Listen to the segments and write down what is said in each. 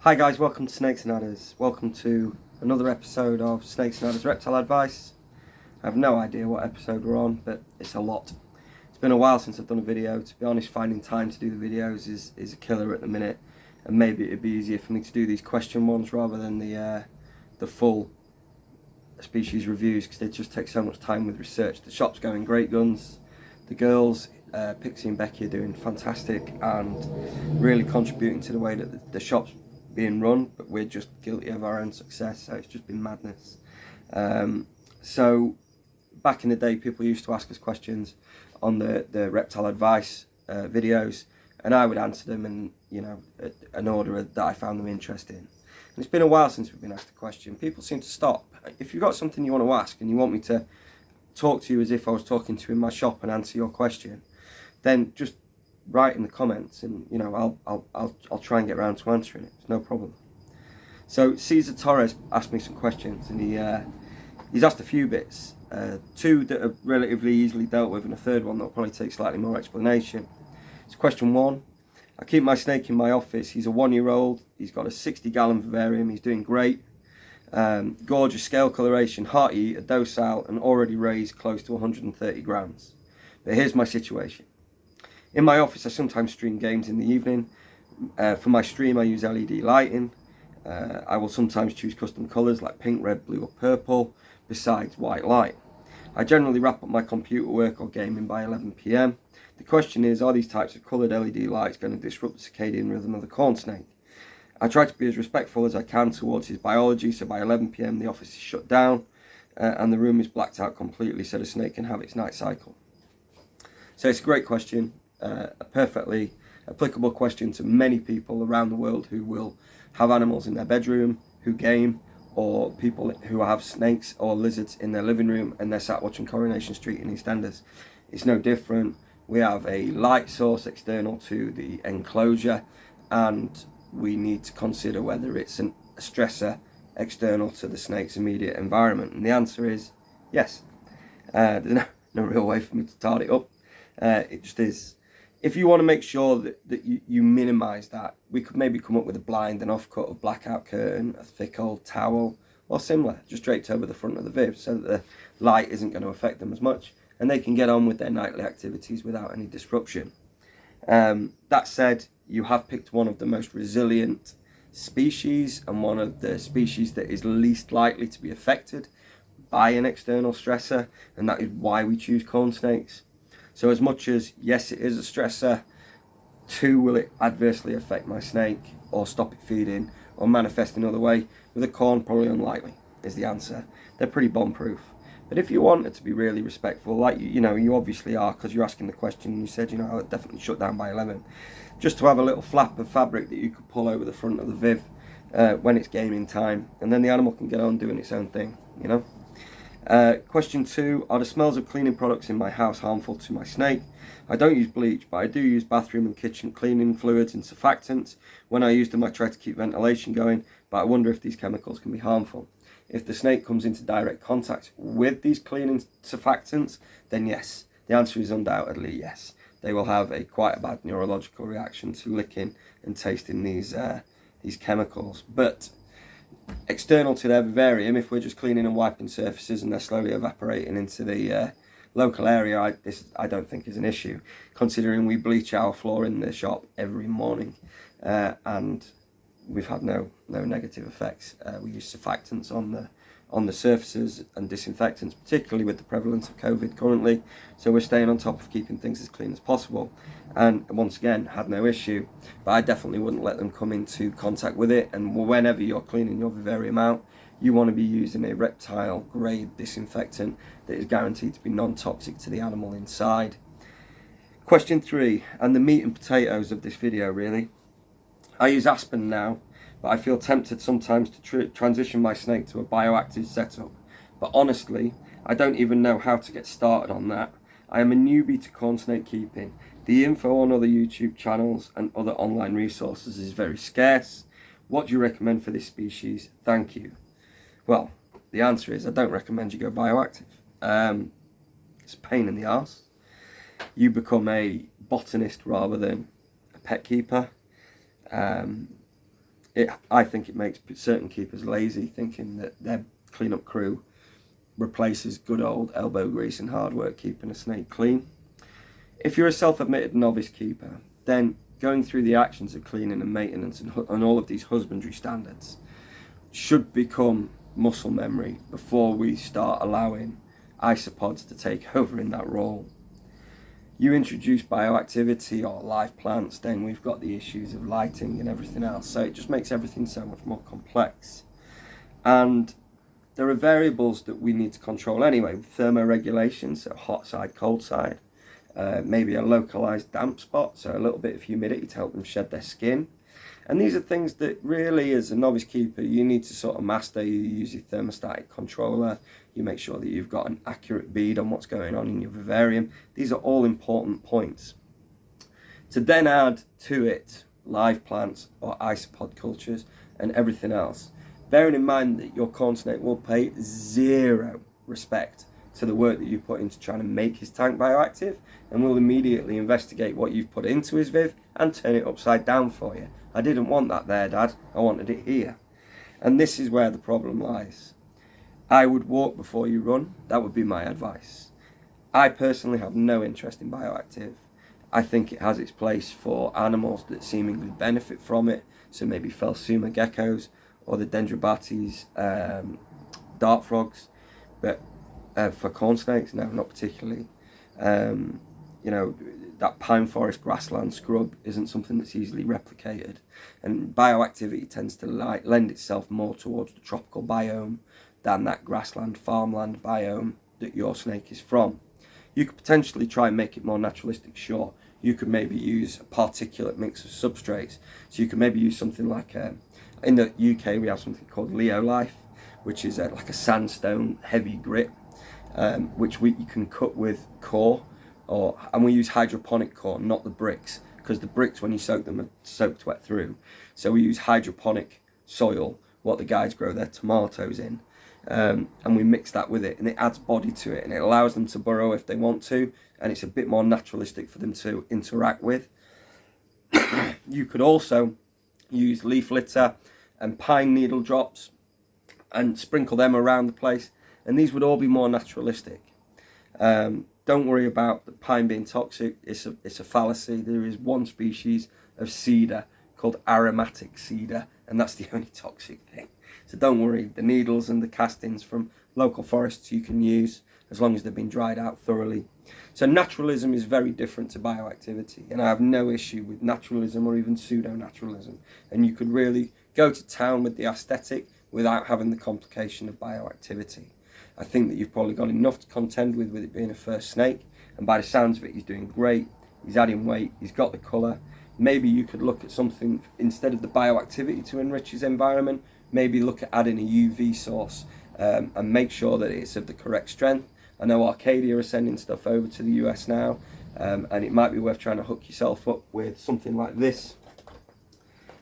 Hi guys, welcome to Snakes and Adders. Welcome to another episode of Snakes and Adders Reptile Advice. I have no idea what episode we're on, but it's a lot. It's been a while since I've done a video. To be honest, finding time to do the videos is a killer at the minute, and maybe it'd be easier for me to do these question ones rather than the full species reviews, because they just take so much time with research. The shop's going great guns. The girls, Pixie and Becky, are doing fantastic and really contributing to the way that the shop's being run, but we're just guilty of our own success, so it's just been madness. So back in the day, people used to ask us questions on the reptile advice videos, and I would answer them in an order that I found them interesting. And it's been a while since we've been asked a question. People seem to stop. If you've got something you want to ask and you want me to talk to you as if I was talking to you in my shop and answer your question, then just write in the comments, and I'll try and get around to answering it. It's no problem. So Cesar Torres asked me some questions, and he's asked a few bits, two that are relatively easily dealt with, and a third one that'll probably take slightly more explanation. It's question one. I keep my snake in my office. He's a 1-year-old. He's got a 60-gallon vivarium. He's doing great. Gorgeous scale coloration, hearty eater, docile, and already raised close to 130 grams. But here's my situation. In my office, I sometimes stream games in the evening. For my stream, I use LED lighting. I will sometimes choose custom colours like pink, red, blue or purple, besides white light. I generally wrap up my computer work or gaming by 11 PM. The question is, are these types of coloured LED lights going to disrupt the circadian rhythm of the corn snake? I try to be as respectful as I can towards his biology, so by 11 PM the office is shut down and the room is blacked out completely so the snake can have its night cycle. So it's a great question. A perfectly applicable question to many people around the world who will have animals in their bedroom, who game, or people who have snakes or lizards in their living room and they're sat watching Coronation Street in EastEnders. It's no different. We have a light source external to the enclosure, and we need to consider whether it's a stressor external to the snake's immediate environment. And the answer is yes. There's no real way for me to tart it up. It just is. If you want to make sure that you minimise that, we could maybe come up with a blind, an offcut of blackout curtain, a thick old towel, or similar, just draped over the front of the viv so that the light isn't going to affect them as much, and they can get on with their nightly activities without any disruption. That said, you have picked one of the most resilient species and one of the species that is least likely to be affected by an external stressor, and that is why we choose corn snakes. So as much as, yes, it is a stressor, too, will it adversely affect my snake or stop it feeding or manifest another way? With a corn, probably unlikely is the answer. They're pretty bomb-proof. But if you wanted to be really respectful, like you obviously are, because you're asking the question and you said, I'll definitely shut down by 11, just to have a little flap of fabric that you could pull over the front of the viv when it's gaming time, and then the animal can get on doing its own thing, Question two, are the smells of cleaning products in my house harmful to my snake? I don't use bleach, but I do use bathroom and kitchen cleaning fluids and surfactants. When I use them, I try to keep ventilation going, but I wonder if these chemicals can be harmful. If the snake comes into direct contact with these cleaning surfactants, then yes. The answer is undoubtedly yes. They will have quite a bad neurological reaction to licking and tasting these chemicals. But external to their vivarium, if we're just cleaning and wiping surfaces and they're slowly evaporating into the local area, I don't think is an issue, considering we bleach our floor in the shop every morning, and we've had no negative effects. We use surfactants on the surfaces and disinfectants, particularly with the prevalence of COVID currently, so we're staying on top of keeping things as clean as possible, and once again had no issue. But I definitely wouldn't let them come into contact with it, and whenever you're cleaning your vivarium out, you want to be using a reptile grade disinfectant that is guaranteed to be non-toxic to the animal inside. Question three, and the meat and potatoes of this video really. I use Aspen now, but I feel tempted sometimes to transition my snake to a bioactive setup. But honestly, I don't even know how to get started on that. I am a newbie to corn snake keeping. The info on other YouTube channels and other online resources is very scarce. What do you recommend for this species? Thank you. Well, the answer is I don't recommend you go bioactive. It's a pain in the arse. You become a botanist rather than a pet keeper. I think it makes certain keepers lazy, thinking that their clean-up crew replaces good old elbow grease and hard work keeping a snake clean. If you're a self-admitted novice keeper, then going through the actions of cleaning and maintenance and all of these husbandry standards should become muscle memory before we start allowing isopods to take over in that role. You introduce bioactivity or live plants, then we've got the issues of lighting and everything else. So it just makes everything so much more complex. And there are variables that we need to control anyway, thermoregulation, so hot side, cold side, maybe a localized damp spot, so a little bit of humidity to help them shed their skin. And these are things that really, as a novice keeper, you need to sort of master. You use your thermostatic controller, you make sure that you've got an accurate bead on what's going on in your vivarium. These are all important points. To then add to it live plants or isopod cultures and everything else, bearing in mind that your corn snake will pay zero respect to the work that you put into trying to make his tank bioactive, and will immediately investigate what you've put into his viv and turn it upside down for you. I didn't want that there, Dad. I wanted it here. And this is where the problem lies. I would walk before you run. That would be my advice. I personally have no interest in bioactive. I think it has its place for animals that seemingly benefit from it, so maybe Phelsuma geckos or the Dendrobates dart frogs, but for corn snakes, no, not particularly. You know, that pine forest grassland scrub isn't something that's easily replicated, and bioactivity tends to lend itself more towards the tropical biome than that grassland farmland biome that your snake is from. You could potentially try and make it more naturalistic, sure. You could maybe use a particulate mix of substrates, so you could maybe use something like in the UK we have something called Leolife, which is like a sandstone heavy grit, which you can cut with core, and we use hydroponic core, not the bricks, because the bricks, when you soak them, are soaked wet through. So we use hydroponic soil, what the guys grow their tomatoes in, and we mix that with it, and it adds body to it, and it allows them to burrow if they want to, and it's a bit more naturalistic for them to interact with. You could also use leaf litter and pine needle drops and sprinkle them around the place, and these would all be more naturalistic. Don't worry about the pine being toxic. It's a fallacy. There is one species of cedar called aromatic cedar, and that's the only toxic thing. So don't worry. The needles and the castings from local forests you can use as long as they've been dried out thoroughly. So naturalism is very different to bioactivity, and I have no issue with naturalism or even pseudo-naturalism. And you could really go to town with the aesthetic without having the complication of bioactivity. I think that you've probably got enough to contend with it being a first snake, and by the sounds of it, he's doing great. He's adding weight, he's got the colour. Maybe you could look at something, instead of the bioactivity to enrich his environment, maybe look at adding a UV source and make sure that it's of the correct strength. I know Arcadia are sending stuff over to the US now, and it might be worth trying to hook yourself up with something like this,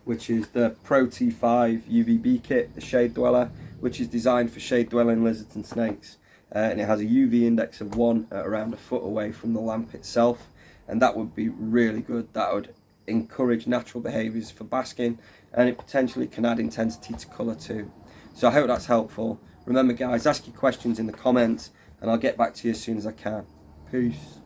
which is the Pro T5 UVB kit, the Shade Dweller, which is designed for shade dwelling lizards and snakes, and it has a UV index of 1 at around a foot away from the lamp itself, and that would be really good. That would encourage natural behaviours for basking, and it potentially can add intensity to colour too. So I hope that's helpful. Remember guys, ask your questions in the comments and I'll get back to you as soon as I can. Peace.